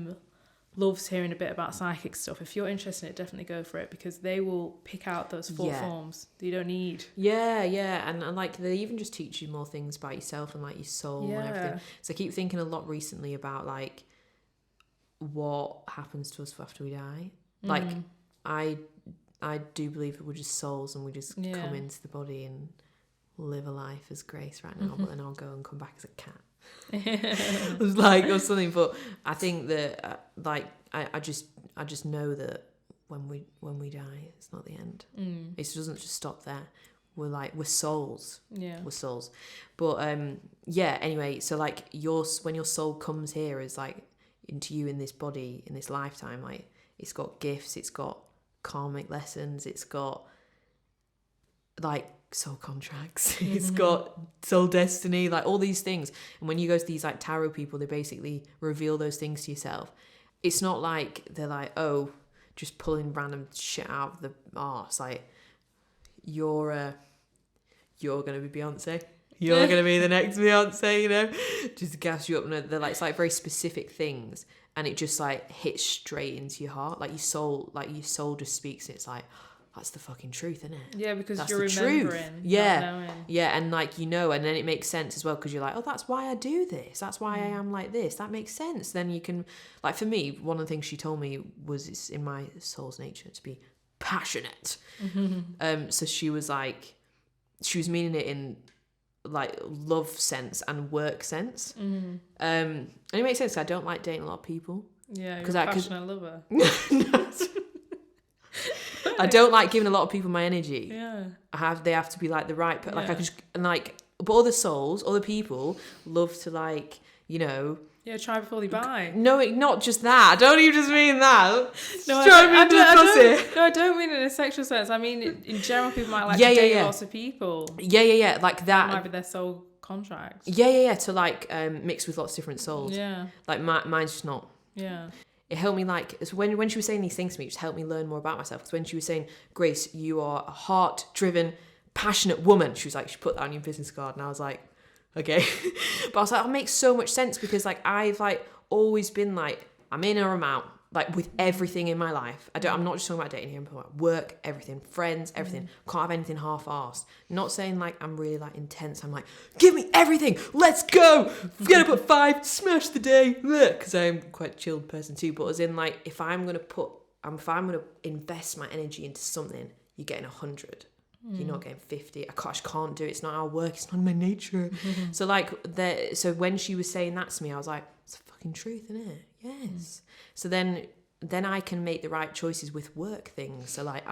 loves hearing a bit about psychic stuff, if you're interested in it, definitely go for it, because they will pick out those four forms that you don't need. And like they even just teach you more things about yourself and like your soul and everything. So I keep thinking a lot recently about like what happens to us after we die. Like I do believe that we're just souls and we just come into the body and live a life as Grace right now, but then I'll go and come back as a cat. It's like, or something. But I think that like I just know that when we die, it's not the end. It doesn't just stop there. We're souls. We're souls. But anyway, so like when your soul comes here as like into you in this body in this lifetime, like it's got gifts, it's got karmic lessons, it's got like soul contracts, it's got soul destiny, like all these things. And when you go to these like tarot people, they basically reveal those things to yourself. It's not like they're like, oh, just pulling random shit out of the arse. Like you're gonna be Beyonce, you're gonna be the next Beyonce, you know, just to gas you up. And they're like, it's like very specific things, and it just like hits straight into your heart, like your soul just speaks, and it's like, that's the fucking truth, isn't it? Yeah, because that's you're remembering. Truth. Yeah, and like, you know, and then it makes sense as well, because you're like, oh, that's why I do this. That's why I am like this. That makes sense. Then you can, like, for me, one of the things she told me was it's in my soul's nature to be passionate. So she was like, she was meaning it in like love sense and work sense. And it makes sense. I don't like dating a lot of people. Yeah, you're a passionate lover. I don't like giving a lot of people my energy. Yeah. They have to be like the right, like I could, and like, but other people love to like, you know. Yeah, try before they buy. No, not just that. I don't even just mean that. No, I don't mean it in a sexual sense. I mean, in general, people might like to date lots of people. Yeah. Like that. Might be their soul contract. Yeah. To like mix with lots of different souls. Yeah. Like mine's just not. Yeah. It helped me, like, so when she was saying these things to me, it just helped me learn more about myself. Because when she was saying, Grace, you are a heart-driven, passionate woman, she was like, she put that on your business card, and I was like, okay. But I was like, that makes so much sense, because like I've like always been like, I'm in or I'm out, like with everything in my life. I'm not just talking about dating here, I'm talking about work, everything, friends, everything. Can't have anything half-assed. Not saying like I'm really like intense. I'm like, give me everything, let's go, get up at 5, smash the day, because I'm quite a chilled person too. But as in like, if I'm gonna invest my energy into something, you're getting 100. You're not getting 50. I just can't do it. It's not our work. It's not in my nature. So like, so when she was saying that to me, I was like, it's the fucking truth, isn't it? Yes. So then I can make the right choices with work things. So like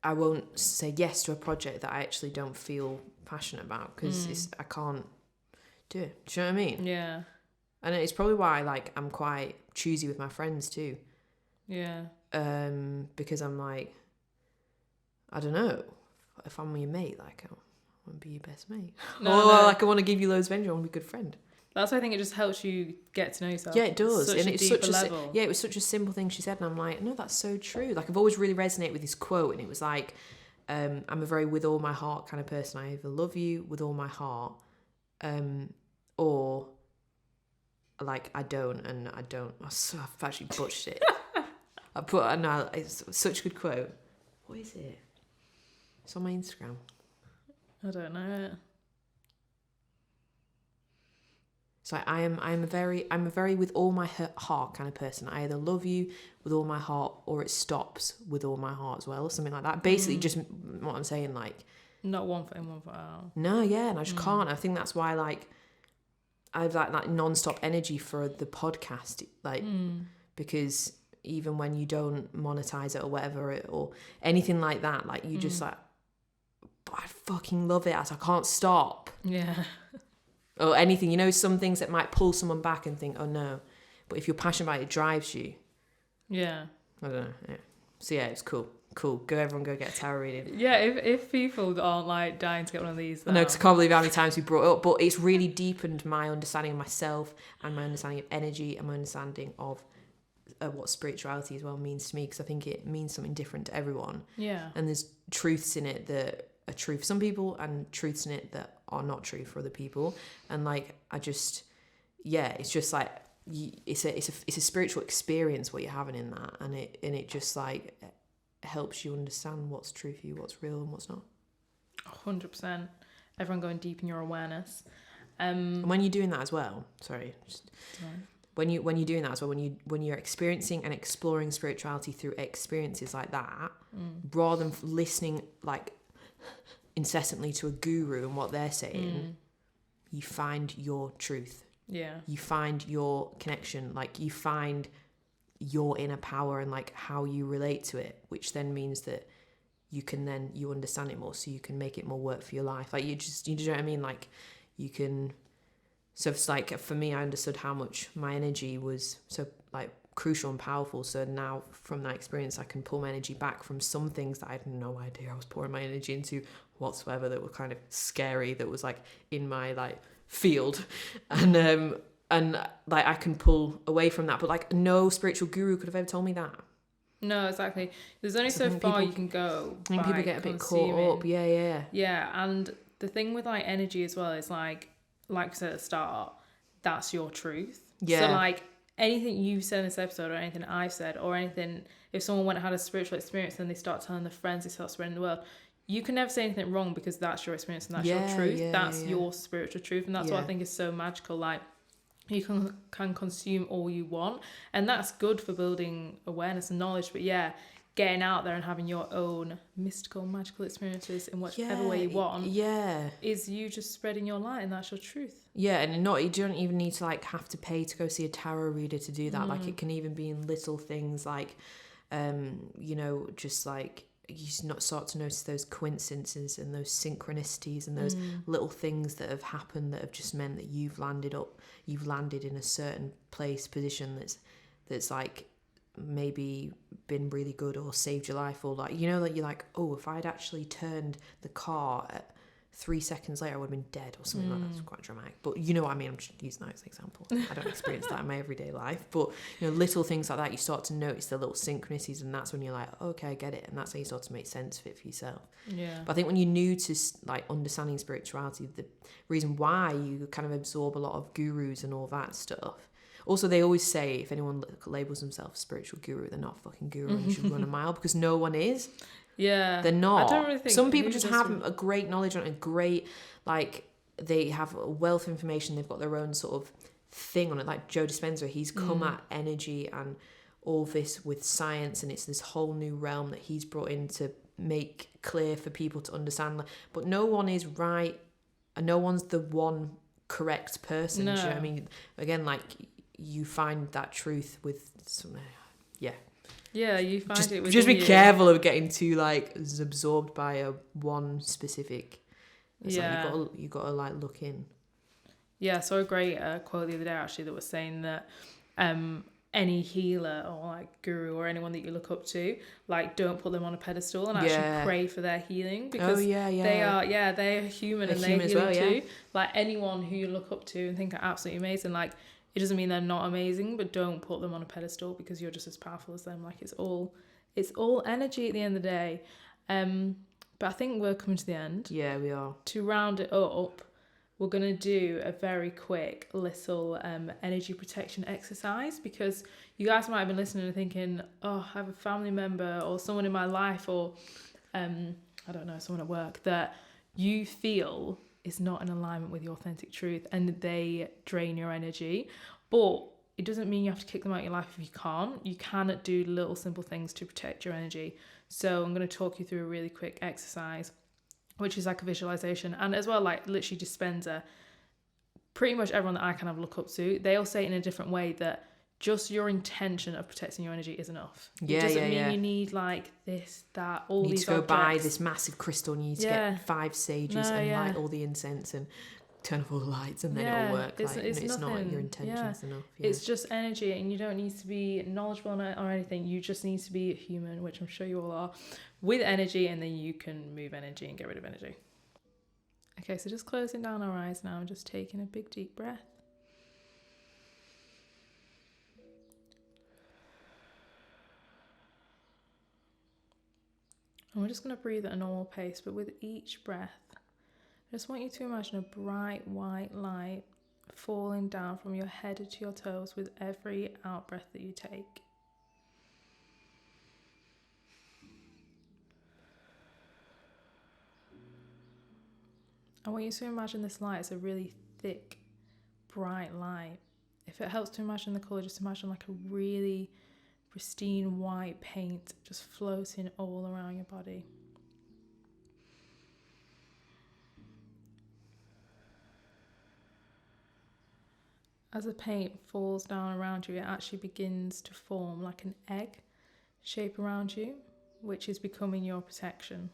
I won't say yes to a project that I actually don't feel passionate about because I can't do it. Do you know what I mean? Yeah. And it's probably why like I'm quite choosy with my friends too. Yeah. Because I'm like, I don't know, if I'm your mate, like I want to be your best mate. Like I want to give you loads of energy, I want to be a good friend. That's why I think it just helps you get to know yourself. Yeah, it does. Such and a it's deeper such level. it was such a simple thing she said, and I'm like, no, that's so true. Like I've always really resonated with this quote, and it was like, I'm a very with all my heart kind of person. I either love you with all my heart, or like I don't, and I don't. I've actually butchered it. It's such a good quote. What is it? It's on my Instagram. I don't know. So I'm a very with all my heart kind of person. I either love you with all my heart or it stops with all my heart as well, something like that. Basically, just what I'm saying, like not one foot in, one foot out. No, yeah, and I just can't. I think that's why like I've like that non-stop energy for the podcast, like because even when you don't monetize it or whatever or anything like that, like you just like, I fucking love it. I can't stop. Yeah. Or anything, you know, some things that might pull someone back and think, oh no. But if you're passionate about it, it drives you. Yeah. I don't know. Yeah. So yeah, it's cool. Cool. Everyone go get a tarot reading. Yeah, if people aren't like dying to get one of these. I know, because I can't believe how many times we brought it up, but it's really deepened my understanding of myself and my understanding of energy and my understanding of what spirituality as well means to me, because I think it means something different to everyone. Yeah. And there's truths in it that are true for some people and truths in it that are not true for other people. And like it's just like it's a spiritual experience what you're having in that, and it just like helps you understand what's true for you, what's real and what's not. 100%. Everyone going deep in your awareness. And when you're doing that as well, when you're doing that as well, when you're experiencing and exploring spirituality through experiences like that, rather than listening like incessantly to a guru and what they're saying, you find your truth. Yeah. You find your connection, like you find your inner power and like how you relate to it, which then means that you understand it more, so you can make it more work for your life. Like you know what I mean? Like you can. So it's like for me, I understood how much my energy was so like crucial and powerful. So now from that experience, I can pull my energy back from some things that I had no idea I was pouring my energy into whatsoever, that were kind of scary, that was like in my like field, and like I can pull away from that. But like no spiritual guru could have ever told me that. No, exactly. There's only so far you can go. I think people get a bit caught up. Yeah. And the thing with like energy as well is like we said at the start, that's your truth. Yeah. So like anything you've said in this episode or anything I've said or anything, if someone went and had a spiritual experience and they start telling their friends, they start spreading the world, you can never say anything wrong because that's your experience and that's your truth. That's your spiritual truth. And that's what I think is so magical. Like you can consume all you want, and that's good for building awareness and knowledge. But yeah, getting out there and having your own mystical, magical experiences in whichever way you want, is you just spreading your light, and that's your truth. Yeah, and you don't even need to like have to pay to go see a tarot reader to do that. Like it can even be in little things like, just like you start to notice those coincidences and those synchronicities and those little things that have happened that have just meant that you've landed in a certain position that's like maybe been really good or saved your life, or like that you're like, oh, if I'd actually turned the car at 3 seconds later I would have been dead or something like that. It's quite dramatic, but you know what I mean. I'm just using that as an example. I don't experience that in my everyday life, but little things like that, you start to notice the little synchronicities, and that's when you're like, okay, I get it, and that's how you start to make sense of it for yourself. But I think when you're new to like understanding spirituality, the reason why you kind of absorb a lot of gurus and all that stuff. Also, they always say if anyone labels themselves spiritual guru, they're not a fucking guru and you should run a mile, because no one is. Yeah. They're not. I don't really think some people just have a great knowledge on a great, like, they have a wealth of information. They've got their own sort of thing on it. Like Joe Dispenza, he's come at energy and all this with science, and it's this whole new realm that he's brought in to make clear for people to understand. But no one is right, and no one's the one correct person. No. Do you know what I mean? Again, like, you find that truth with some, yeah. Yeah, you find Just, it within just be you. careful of getting too like absorbed by a one specific. It's Yeah. like you gotta like look in. Yeah, I saw a great quote the other day actually that was saying that any healer or like guru or anyone that you look up to, like don't put them on a pedestal and actually pray for their healing, because they are human and they're healing too. Like anyone who you look up to and think are absolutely amazing, like it doesn't mean they're not amazing, but don't put them on a pedestal because you're just as powerful as them. Like it's all energy at the end of the day. But I think we're coming to the end. Yeah, we are. To round it up, we're going to do a very quick little energy protection exercise, because you guys might have been listening and thinking, oh, I have a family member or someone in my life or, I don't know, someone at work that you feel is not in alignment with your authentic truth and they drain your energy. But it doesn't mean you have to kick them out of your life if you can't. You can do little simple things to protect your energy. So I'm going to talk you through a really quick exercise, which is like a visualization, and as well, like literally dispenser. Pretty much everyone that I kind of look up to, they all say it in a different way, that just your intention of protecting your energy is enough. It doesn't mean you need like this, that, all these objects. You need to go buy this massive crystal and you need to get 5 sages and light all the incense and turn off all the lights and then it'll work. It's not your intention's enough. Yeah. It's just energy, and you don't need to be knowledgeable on it or anything. You just need to be human, which I'm sure you all are, with energy, and then you can move energy and get rid of energy. Okay, so just closing down our eyes now and just taking a big deep breath. And we're just going to breathe at a normal pace, but with each breath, I just want you to imagine a bright white light falling down from your head to your toes with every out breath that you take. I want you to imagine this light as a really thick, bright light. If it helps to imagine the colour, just imagine like a really pristine white paint just floating all around your body. As the paint falls down around you, it actually begins to form like an egg shape around you, which is becoming your protection.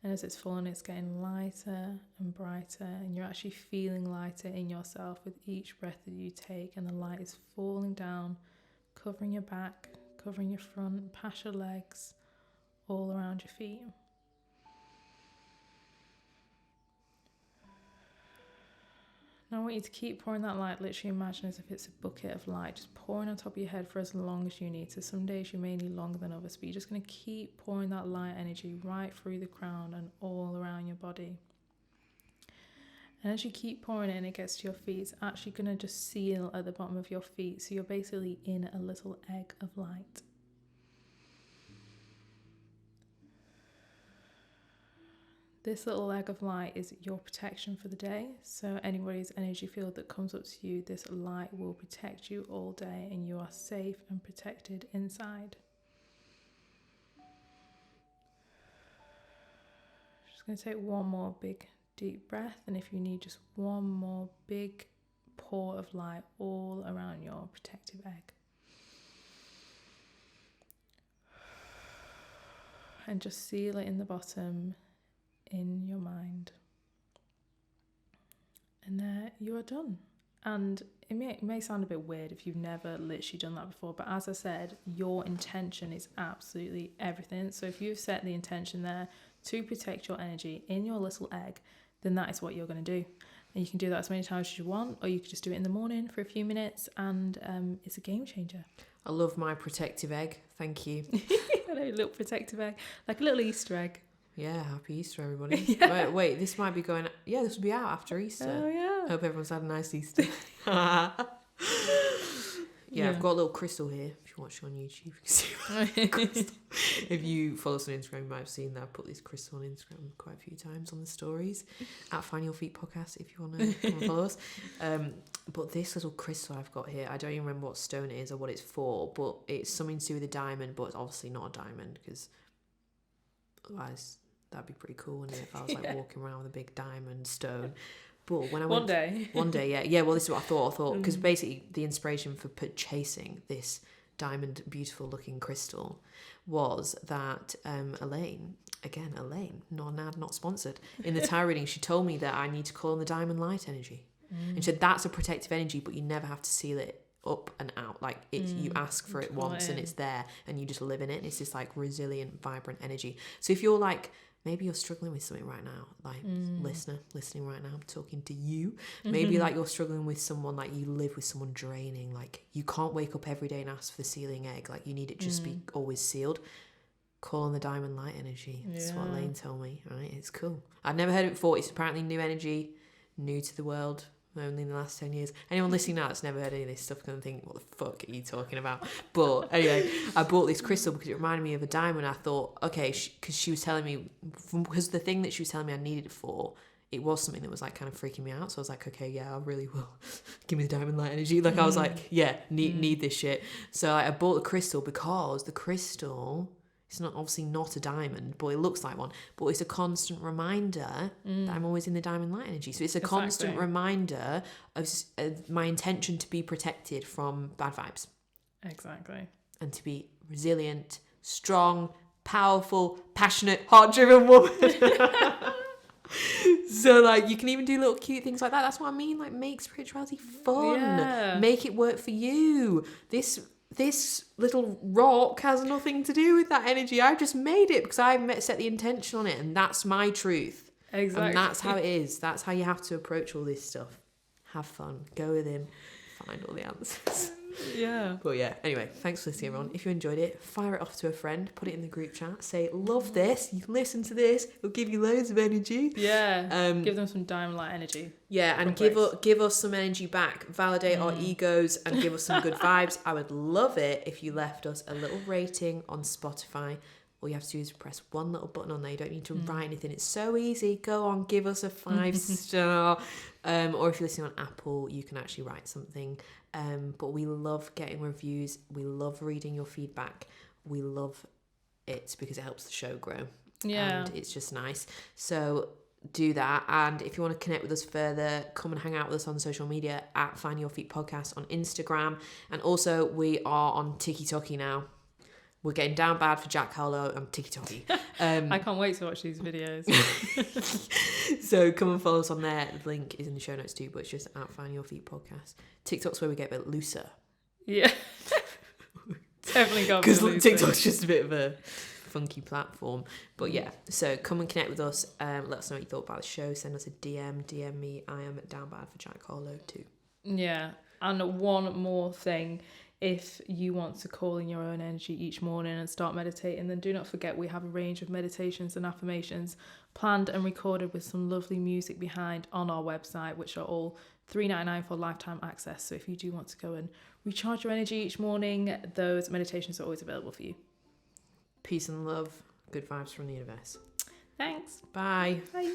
And as it's falling, it's getting lighter and brighter, and you're actually feeling lighter in yourself with each breath that you take, and the light is falling down, covering your back, covering your front, past your legs, all around your feet. Now I want you to keep pouring that light, literally imagine as if it's a bucket of light, just pouring on top of your head for as long as you need. So some days you may need longer than others, but you're just going to keep pouring that light energy right through the crown and all around your body. And as you keep pouring it and it gets to your feet, it's actually going to just seal at the bottom of your feet. So you're basically in a little egg of light. This little egg of light is your protection for the day. So anybody's energy field that comes up to you, this light will protect you all day, and you are safe and protected inside. Just going to take one more big deep breath, and if you need, just one more big pour of light all around your protective egg. And just seal it in the bottom in your mind, and there you are done. And it may sound a bit weird if you've never literally done that before, but as I said, your intention is absolutely everything. So if you've set the intention there to protect your energy in your little egg, then that is what you're going to do. And you can do that as many times as you want, or you could just do it in the morning for a few minutes, and it's a game changer. I love my protective egg, thank you. I know, a little protective egg, like a little Easter egg. Yeah, happy Easter, everybody. Yeah. Wait, this might be going... Yeah, this will be out after Easter. Oh, yeah. Hope everyone's had a nice Easter. Yeah, I've got a little crystal here. If you're watching on YouTube, you can see my crystal. If you follow us on Instagram, you might have seen that I put this crystal on Instagram quite a few times on the stories. At Find Your Feet Podcast, if you want to follow us. But this little crystal I've got here, I don't even remember what stone it is or what it's for, but it's something to do with a diamond, but it's obviously not a diamond, because otherwise... That'd be pretty cool, wouldn't it, if I was like walking around with a big diamond stone. But when I One day. yeah. Well, this is what I thought because basically the inspiration for purchasing this diamond, beautiful looking crystal was that Elaine, not sponsored, in the tarot reading, she told me that I need to call on the diamond light energy. And she said that's a protective energy, but you never have to seal it up and out. Like it's you ask for it once and it's there and you just live in it, and it's this like resilient, vibrant energy. So if you're like, maybe you're struggling with something right now, like listening right now, I'm talking to you. Maybe like you're struggling with someone, like you live with someone draining, like you can't wake up every day and ask for the sealing egg, like you need it just be always sealed. Call on the diamond light energy. That's what Elaine told me, right? It's cool. I'd never heard it before. It's apparently new energy, new to the world, only in the last 10 years. Anyone listening now that's never heard any of this stuff can think, what the fuck are you talking about? But anyway, I bought this crystal because it reminded me of a diamond. I thought, okay, because she was telling me, because the thing that she was telling me I needed it for, it was something that was like kind of freaking me out. So I was like, okay, yeah, I really will. Give me the diamond light energy. Like I was like, yeah, need this shit. So I bought the crystal because the crystal, it's obviously not a diamond, but it looks like one. But it's a constant reminder that I'm always in the diamond light energy. So it's a constant reminder of my intention to be protected from bad vibes. Exactly. And to be resilient, strong, powerful, passionate, heart-driven woman. So like you can even do little cute things like that. That's what I mean. Like make spirituality fun. Yeah. Make it work for you. This little rock has nothing to do with that energy. I just made it because I set the intention on it, and that's my truth. Exactly. And that's how it is. That's how you have to approach all this stuff. Have fun. Go within. Find all the answers. Yeah. But yeah, anyway, thanks for listening, everyone. If you enjoyed it, fire it off to a friend, put it in the group chat, say, love this, you listen to this, it'll give you loads of energy. Yeah. Give them some diamond light energy. Yeah, and give us some energy back, validate our egos, and give us some good vibes. I would love it if you left us a little rating on Spotify. All you have to do is press one little button on there. You don't need to write anything. It's so easy. Go on, give us a 5-star. Or if you're listening on Apple, you can actually write something. But we love getting reviews. We love reading your feedback. We love it because it helps the show grow. Yeah. And it's just nice. So do that. And if you want to connect with us further, come and hang out with us on social media at Find Your Feet Podcast on Instagram. And also we are on TikTok now. We're getting down bad for Jack Harlow and TikTok. I can't wait to watch these videos. So come and follow us on there. The link is in the show notes too, but it's just at Find Your Feet Podcast. TikTok's where we get a bit looser. Yeah. Definitely got because TikTok's just a bit of a funky platform. But yeah, so come and connect with us. Let us know what you thought about the show. Send us a DM me. I am down bad for Jack Harlow too. Yeah. And one more thing. If you want to call in your own energy each morning and start meditating, then do not forget we have a range of meditations and affirmations planned and recorded with some lovely music behind on our website, which are all $3.99 for lifetime access. So if you do want to go and recharge your energy each morning, those meditations are always available for you. Peace and love. Good vibes from the universe. Thanks. Bye. Bye.